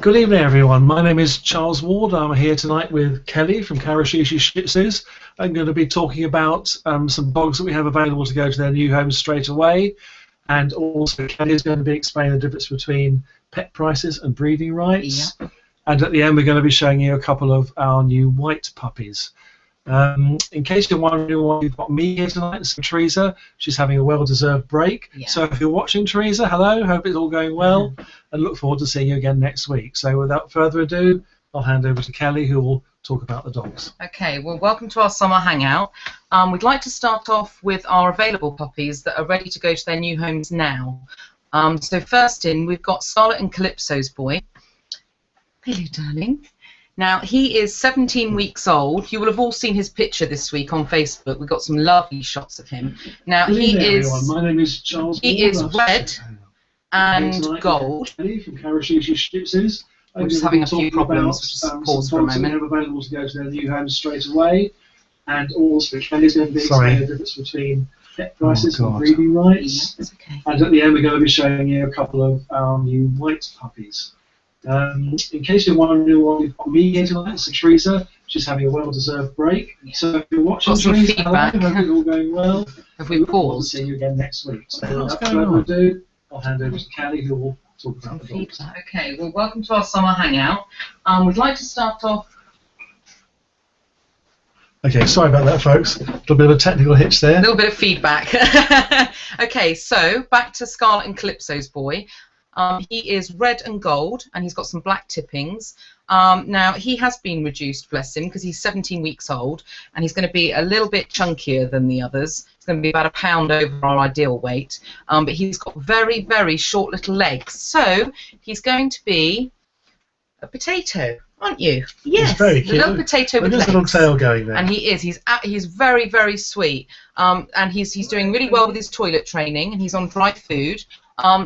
Good evening, everyone. My name is Charles Ward. I'm here tonight with Kelly from Shih Shih. I'm going to be talking about some dogs that we have available to go to their new homes straight away, and also Kelly is going to be explaining the difference between pet prices and breeding rights. Yeah. And at the end, we're going to be showing you a couple of our new white puppies. In case you're wondering why we've got me here tonight, it's Teresa. She's having a well-deserved break. Yeah. So if you're watching, Teresa, hello. Hope it's all going well, and look forward to seeing you again next week. So without further ado, I'll hand over to Kelly, who will talk about the dogs. Okay, well, welcome to our summer hangout. We'd like to start off with our available puppies that are ready to go to their new homes now. So first in, we've got Scarlet and Calypso's boy. Hello, darling. Now, he is 17 weeks old. You will have all seen his picture this week on Facebook. We've got some lovely shots of him. Now, Good evening, he is everyone. My name is Charles. he is red and gold. Kelly from Shih Shih. We're just having a few problems. Just pause for a moment. We have available to go to their new homes straight away, and also Kelly's going to be explaining the difference between pet prices and breeding rights. Yeah, okay. And at the end, we're going to be showing you a couple of our new white puppies. In case you're wondering why we've got me here tonight, it's Teresa. She's having a well-deserved break. Yeah. So if you're watching, Got some Teresa, feedback. hello, hope it's all going well. Have we Look forward to paused? seeing you again next week. So What's without going further on? ado, I'll hand over to Callie, who will talk about the dogs. Okay, well, welcome to our summer hangout. We'd like to start off. Okay, sorry about that, folks. A little bit of a technical hitch there. A little bit of feedback. Okay, so back to Scarlet and Calypso's boy. He is red and gold, and he's got some black tippings. Now, he has been reduced, bless him, because he's 17 weeks old, and he's going to be a little bit chunkier than the others. He's going to be about £1 pound over our ideal weight, but he's got very, very short little legs. So he's going to be a potato, aren't you? Yes, He's very cute. a little potato with Look at legs. his little tail going there. And he is. He's very, very sweet. And he's doing really well with his toilet training, and he's on dry food.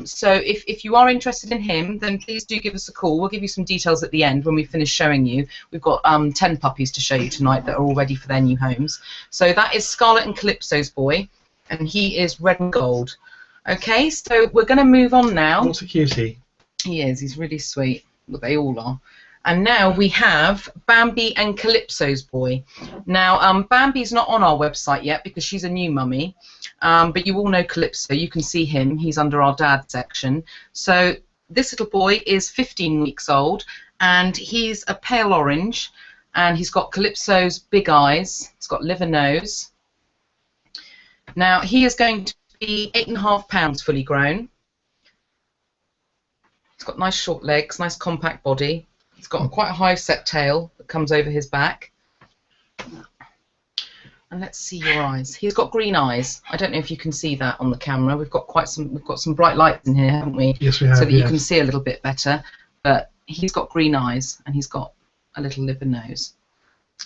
So if you are interested in him, then please do give us a call. We'll give you some details at the end when we finish showing you. We've got 10 puppies to show you tonight that are all ready for their new homes. So that is Scarlet and Calypso's boy, and he is red and gold. Okay, so we're going to move on now. What a cutie. He is. He's really sweet. Well, they all are. And now we have Bambi and Calypso's boy. Now, Bambi's not on our website yet because she's a new mummy, but you all know Calypso. You can see him. He's under our dad section. So this little boy is 15 weeks old, and he's a pale orange, and he's got Calypso's big eyes. He's got liver nose. Now, he is going to be 8.5 pounds fully grown. He's got nice short legs, nice compact body. He's got quite a high set tail that comes over his back. And let's see your eyes. He's got green eyes. I don't know if you can see that on the camera. We've got some bright lights in here, haven't we? Yes, we have. So that you can see a little bit better. But he's got green eyes, and he's got a little liver nose.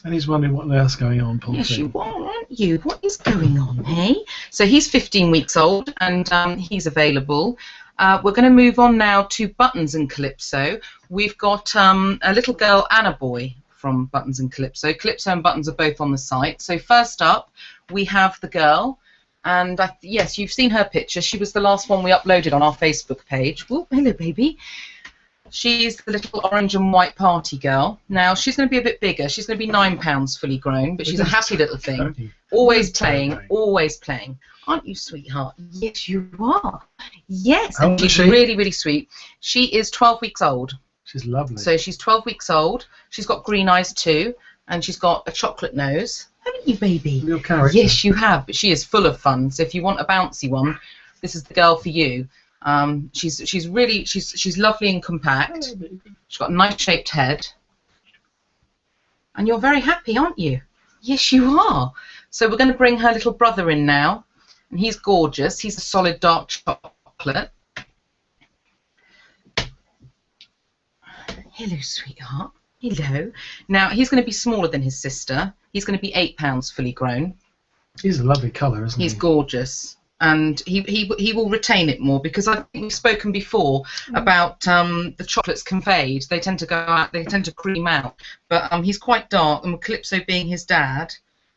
And he's wondering what on earth's going on, Paul. Yes, you are, aren't you? What is going on, hey? So he's 15 weeks old, and he's available. We're going to move on now to Buttons and Calypso. We've got a little girl and a boy from Buttons and Calypso. Calypso and Buttons are both on the site. So first up, we have the girl. And yes, you've seen her picture. She was the last one we uploaded on our Facebook page. Oh, hello, baby. She's the little orange and white party girl. Now, she's going to be a bit bigger. She's going to be 9 pounds fully grown, but she's a happy little thing. Always playing, always playing. Aren't you, sweetheart? Yes, you are. Yes, How old and is she's she? really, really sweet. She is 12 weeks old. She's lovely. So she's 12 weeks old. She's got green eyes too, and she's got a chocolate nose. Haven't you, baby? Real character. Yes, you have, but she is full of fun. So if you want a bouncy one, this is the girl for you. She's lovely and compact. Hello, baby. She's got a nice shaped head. And you're very happy, aren't you? Yes, you are. So we're going to bring her little brother in now. And he's gorgeous. He's a solid dark chocolate. Hello, sweetheart. Hello. Now, he's going to be smaller than his sister. He's going to be 8 pounds fully grown. He's a lovely colour, isn't he? He's gorgeous. And he will retain it more because I think we've spoken before about the chocolates conveyed. They tend to go out, they tend to cream out. But he's quite dark, and with Calypso being his dad,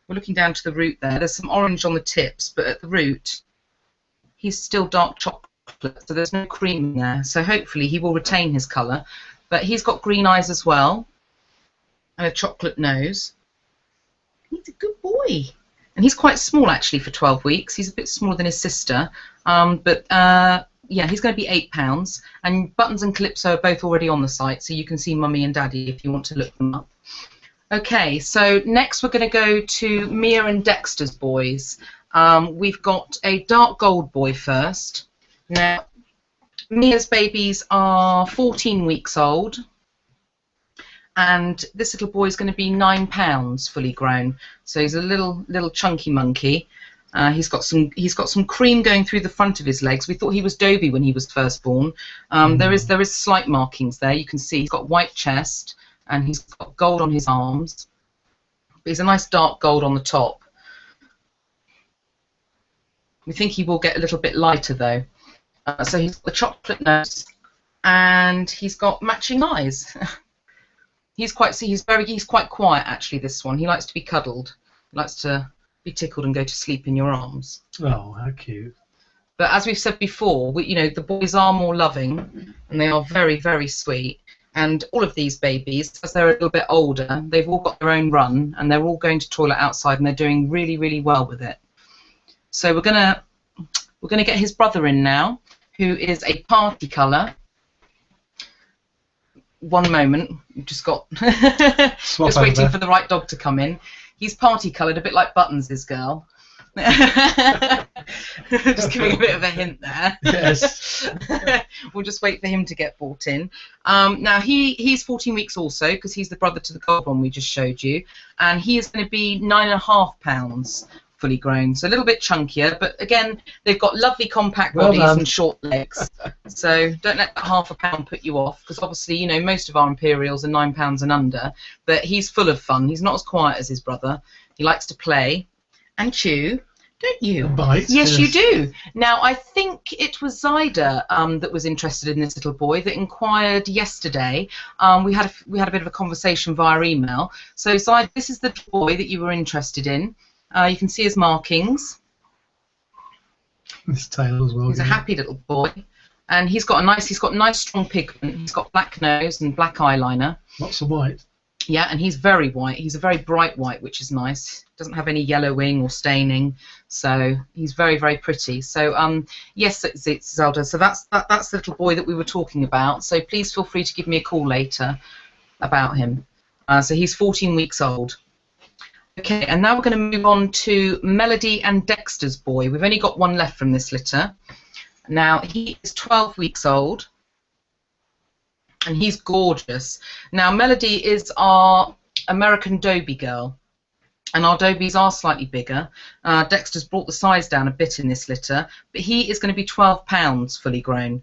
we're looking down to the root there. There's some orange on the tips, but at the root, he's still dark chocolate, so there's no cream in there. So hopefully he will retain his colour. but he's got green eyes as well and a chocolate nose. He's a good boy. And he's quite small, actually, for 12 weeks. He's a bit smaller than his sister. Yeah, he's going to be £8. And Buttons and Calypso are both already on the site, so you can see Mummy and Daddy if you want to look them up. Okay, so next we're going to go to Mia and Dexter's boys. We've got a dark gold boy first. Now, Mia's babies are 14 weeks old. And this little boy is going to be £9 fully grown. So he's a little chunky monkey. He's got some cream going through the front of his legs. We thought he was Dobie when he was first born. There is slight markings there. You can see he's got white chest and he's got gold on his arms. But he's a nice dark gold on the top. We think he will get a little bit lighter though. So he's got the chocolate nose and he's got matching eyes. He's quite quiet actually. This one, he likes to be cuddled. He likes to be tickled and go to sleep in your arms. Oh, how cute! But as we've said before, the boys are more loving and they are very, very sweet. And all of these babies, as they're a little bit older, they've all got their own run and they're all going to toilet outside and they're doing really, really well with it. So we're gonna get his brother in now, who is a party colour. One moment, we've just got just waiting for the right dog to come in. He's party coloured, a bit like Buttons' girl. Just giving a bit of a hint there. Yes. We'll just wait for him to get brought in. Now he's 14 weeks also, because he's the brother to the gold one we just showed you, and he is going to be £9.5 fully grown, so a little bit chunkier, but again they've got lovely compact bodies and short legs, so don't let that £0.5 put you off, because obviously most of our Imperials are £9 and under, but he's full of fun. He's not as quiet as his brother. He likes to play and chew, don't you? Bite, yes, you do. Now I think it was Zyda that was interested in this little boy that inquired yesterday. We had a bit of a conversation via email. So Zyda, this is the boy that you were interested in. You can see his markings. His tail as well. He's a happy little boy, and he's got nice strong pigment. He's got black nose and black eyeliner. Lots of white. Yeah, and he's very white. He's a very bright white, which is nice. Doesn't have any yellowing or staining, so he's very, very pretty. So yes, it's Zelda. So that's the little boy that we were talking about. So please feel free to give me a call later about him. So he's 14 weeks old. Okay, and now we're going to move on to Melody and Dexter's boy. We've only got one left from this litter. Now, he is 12 weeks old, and he's gorgeous. Now, Melody is our American Dobie girl, and our Dobies are slightly bigger. Dexter's brought the size down a bit in this litter, but he is going to be £12 fully grown,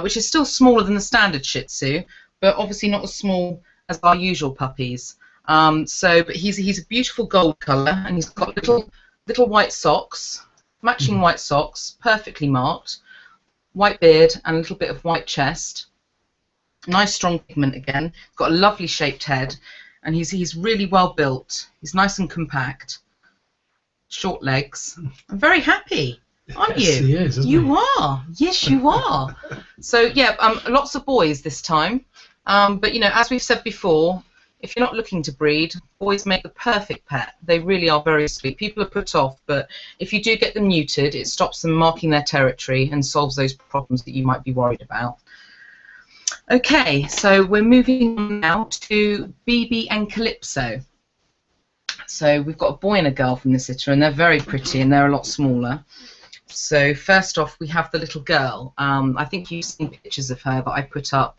which is still smaller than the standard Shih Tzu, but obviously not as small as our usual puppies. But he's a beautiful gold colour, and he's got little white socks, matching white socks, perfectly marked, white beard, and a little bit of white chest. Nice strong pigment again. Got a lovely shaped head, and he's really well built. He's nice and compact. Short legs. I'm very happy, aren't you? Yes, he is, isn't you he? are. Yes, you are. So yeah, lots of boys this time. But as we've said before, if you're not looking to breed, boys make the perfect pet. They really are very sweet. People are put off, but if you do get them neutered, it stops them marking their territory and solves those problems that you might be worried about. Okay, so we're moving on now to BB and Calypso. So we've got a boy and a girl from this litter, and they're very pretty, and they're a lot smaller. So first off, we have the little girl. I think you've seen pictures of her that I put up.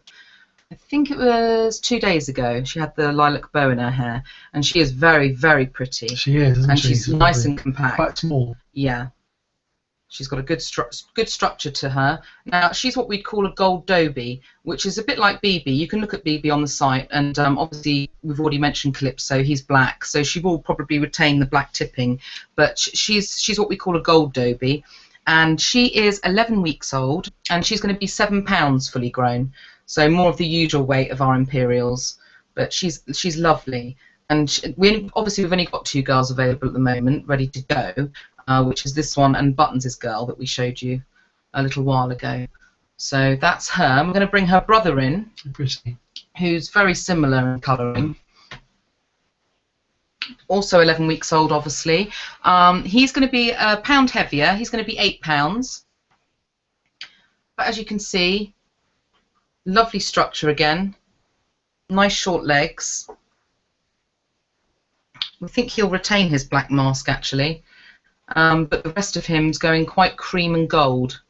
I think it was 2 days ago. She had the lilac bow in her hair, and she is very, very pretty. She is, isn't and she? she's nice and compact. Quite small. Yeah. She's got a good structure to her. Now, she's what we'd call a gold Dobie, which is a bit like BB. You can look at BB on the site, and obviously we've already mentioned Calypso. He's black, so she will probably retain the black tipping, but she's what we call a gold Dobie, and she is 11 weeks old, and she's going to be £7 fully grown. So more of the usual weight of our Imperials, but she's lovely. And we've only got 2 girls available at the moment, ready to go, which is this one and Buttons' girl that we showed you a little while ago. So that's her. I'm going to bring her brother in. Pretty. who's very similar in colouring. Also 11 weeks old, obviously. He's going to be a pound heavier. He's going to be 8 pounds. But as you can see, lovely structure again. Nice short legs. I think he'll retain his black mask, actually. But the rest of him's going quite cream and gold.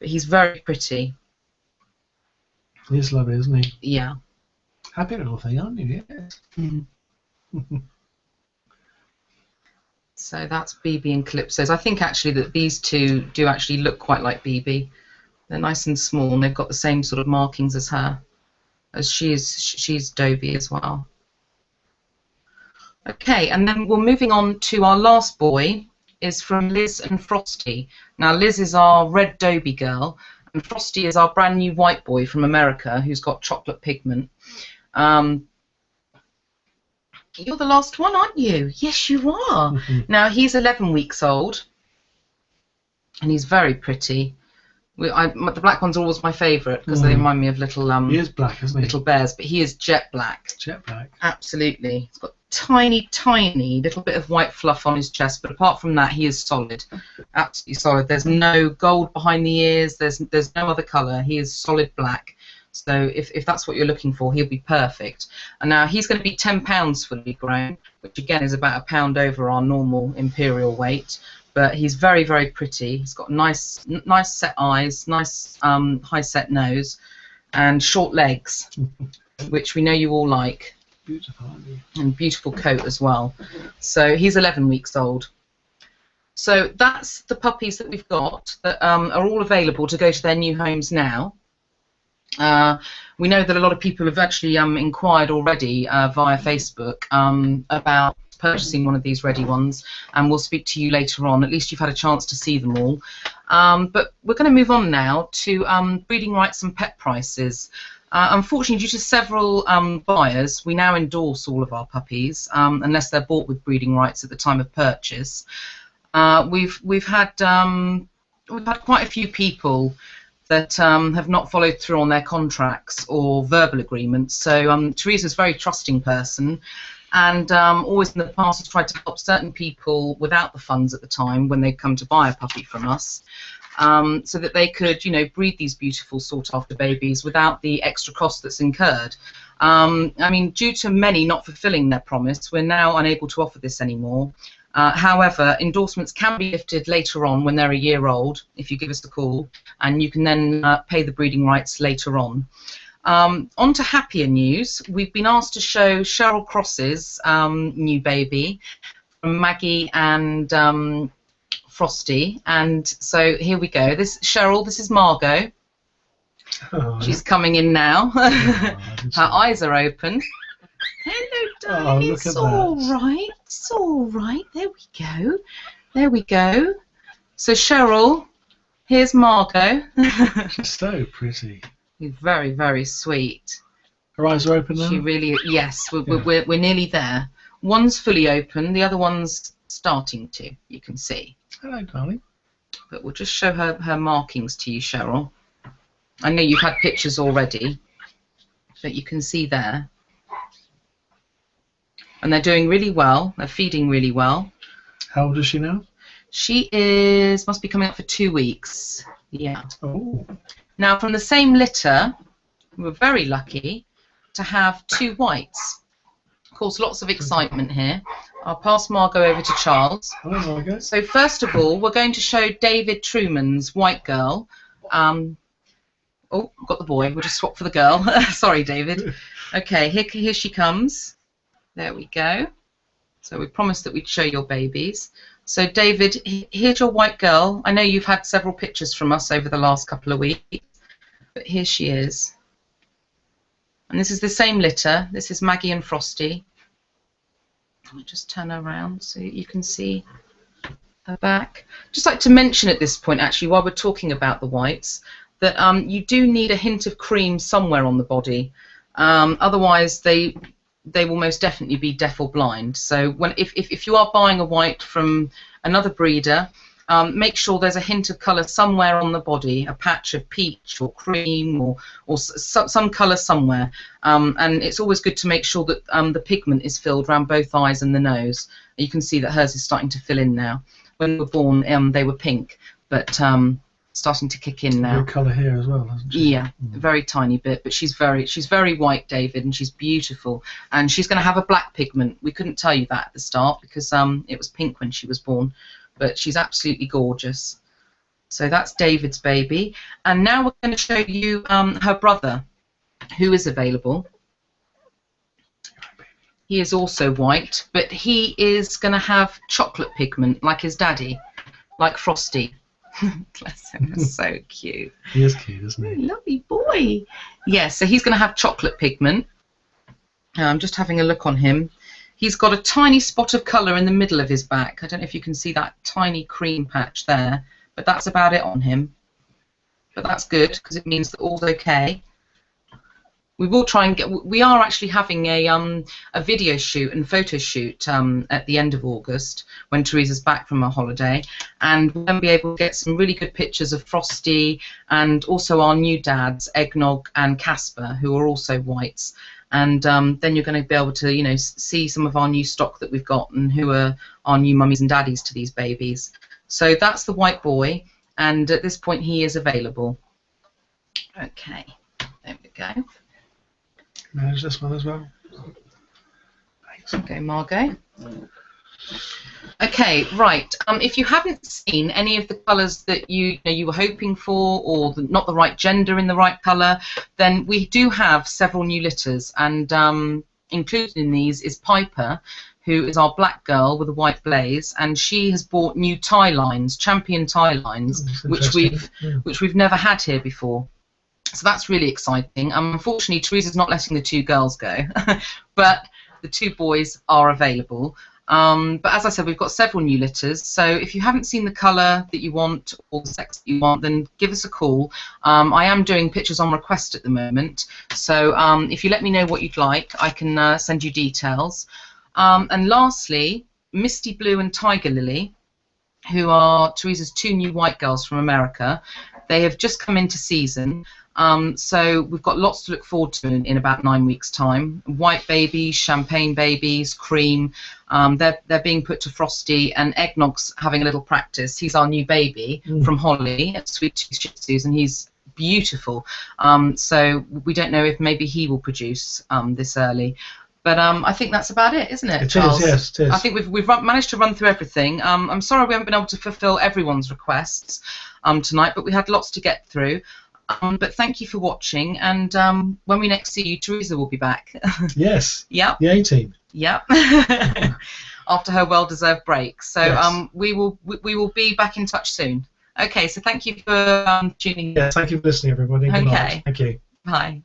But he's very pretty. He's lovely, isn't he? Yeah. Happy little thing, aren't you? Yes. Mm-hmm. So that's BB and Calypso's. I think actually that these two do actually look quite like BB. They're nice and small, and they've got the same sort of markings as her, as she's Dobie as well. Okay, and then we're moving on to our last boy, is from Liz and Frosty. Now Liz is our red Dobie girl, and Frosty is our brand new white boy from America who's got chocolate pigment. You're the last one, aren't you? Yes, you are. Mm-hmm. Now, he's 11 weeks old, and he's very pretty. The black ones are always my favourite because they remind me of little he is black, isn't he? little bears, but he is jet black. Jet black. Absolutely. He's got tiny, tiny little bit of white fluff on his chest, but apart from that, he is solid. Absolutely solid. There's no gold behind the ears. There's no other colour. He is solid black. So if that's what you're looking for, he'll be perfect. And now he's going to be 10 pounds fully grown, which again is about a pound over our normal Imperial weight. But he's very, very pretty. He's got nice set eyes, nice high set nose, and short legs, which we know you all like. Beautiful, aren't you? And beautiful coat as well. So he's 11 weeks old. So that's the puppies that we've got that are all available to go to their new homes now. We know that a lot of people have actually inquired already via Facebook about purchasing one of these ready ones, and we'll speak to you later on. At least you've had a chance to see them all. But we're going to move on now to breeding rights and pet prices. Unfortunately, due to several buyers, we now endorse all of our puppies unless they're bought with breeding rights at the time of purchase. We've had quite a few people that have not followed through on their contracts or verbal agreements. So Teresa's a very trusting person, and always in the past has tried to help certain people without the funds at the time when they come to buy a puppy from us, so that they could, breed these beautiful sought-after babies without the extra cost that's incurred. I mean, due to many not fulfilling their promise, we're now unable to offer this anymore. However, endorsements can be lifted later on when they're a year old if you give us a call, and you can then pay the breeding rights later on. On to happier news. We've been asked to show Cheryl Cross's new baby from Maggie and Frosty, and so here we go. This Cheryl, this is Margot. Oh, she's coming in now. Her eyes are open. Hello, darling. Look It's at all that. right. It's all right. There we go. There we go. So Cheryl, here's Margot. She's so pretty. She's very, very sweet. Her eyes are open now? She really, yes, we're nearly there. One's fully open, the other one's starting to, you can see. Hello, darling. But we'll just show her markings to you, Cheryl. I know you've had pictures already, but you can see there. And they're doing really well. They're feeding really well. How old is she now? She must be coming up for 2 weeks. Yeah. Oh. Now, from the same litter, we're very lucky to have 2 whites. Of course, lots of excitement here. I'll pass Margot over to Charles. Hello, Margot. So first of all, we're going to show David Truman's white girl. Oh, got the boy. We'll just swap for the girl. Sorry, David. Okay, here she comes. There we go. So we promised that we'd show your babies. So David, here's your white girl. I know you've had several pictures from us over the last couple of weeks, but here she is. And this is the same litter. This is Maggie and Frosty. Let me just turn her around so you can see her back. Just like to mention at this point, actually, while we're talking about the whites, that you do need a hint of cream somewhere on the body. Otherwise, they will most definitely be deaf or blind. So if you are buying a white from another breeder, make sure there's a hint of colour somewhere on the body, a patch of peach or cream or some colour somewhere. And it's always good to make sure that the pigment is filled around both eyes and the nose. You can see that hers is starting to fill in now. When they were born, they were pink, but starting to kick in now. Good colour here as well, hasn't she? Yeah, a very tiny bit, but she's very white, David, and she's beautiful. And she's going to have a black pigment. We couldn't tell you that at the start because it was pink when she was born. But she's absolutely gorgeous. So that's David's baby. And now we're going to show you her brother, who is available. He is also white, but he is going to have chocolate pigment like his daddy, like Frosty. Bless him, that's so cute. He is cute, isn't he? Lovely boy. Yeah, so he's going to have chocolate pigment. I'm just having a look on him. He's got a tiny spot of colour in the middle of his back. I don't know if you can see that tiny cream patch there, but that's about it on him. But that's good because it means that all's okay. We will try and we are actually having a video shoot and photo shoot at the end of August when Teresa's back from her holiday, and we'll then be able to get some really good pictures of Frosty and also our new dads, Eggnog and Casper, who are also whites. And then you're going to be able to, you know, see some of our new stock that we've got and who are our new mummies and daddies to these babies. So that's the white boy, and at this point he is available. Okay, there we go. Manage this one as well. Thanks. Okay, Margot. Okay, right. If you haven't seen any of the colours that you were hoping for, or not the right gender in the right colour, then we do have several new litters, and included in these is Piper, who is our black girl with a white blaze, and she has bought new tie lines, champion tie lines, which we've never had here before. So that's really exciting. Unfortunately, Teresa's not letting the two girls go, but the two boys are available. But as I said, we've got several new litters, so if you haven't seen the colour that you want or the sex that you want, then give us a call. I am doing pictures on request at the moment, so if you let me know what you'd like, I can send you details. And lastly, Misty Blue and Tiger Lily, who are Teresa's two new white girls from America. They have just come into season. So we've got lots to look forward to in about 9 weeks' time. White babies, champagne babies, cream. They're being put to Frosty, and Eggnog's having a little practice. He's our new baby from Holly at Sweet Tooth Shih Tzus, and he's beautiful. So we don't know if maybe he will produce this early. But I think that's about it, isn't it, Charles? It is, yes, it is. I think we've managed to run through everything. I'm sorry we haven't been able to fulfil everyone's requests tonight, but we had lots to get through. But thank you for watching, and when we next see you, Teresa will be back. Yes. Yep. The 18th. Yep. After her well-deserved break. So yes. We will be back in touch soon. Okay. So thank you for tuning in. Yeah. Thank you for listening, everybody. Good night. Okay. Thank you. Bye.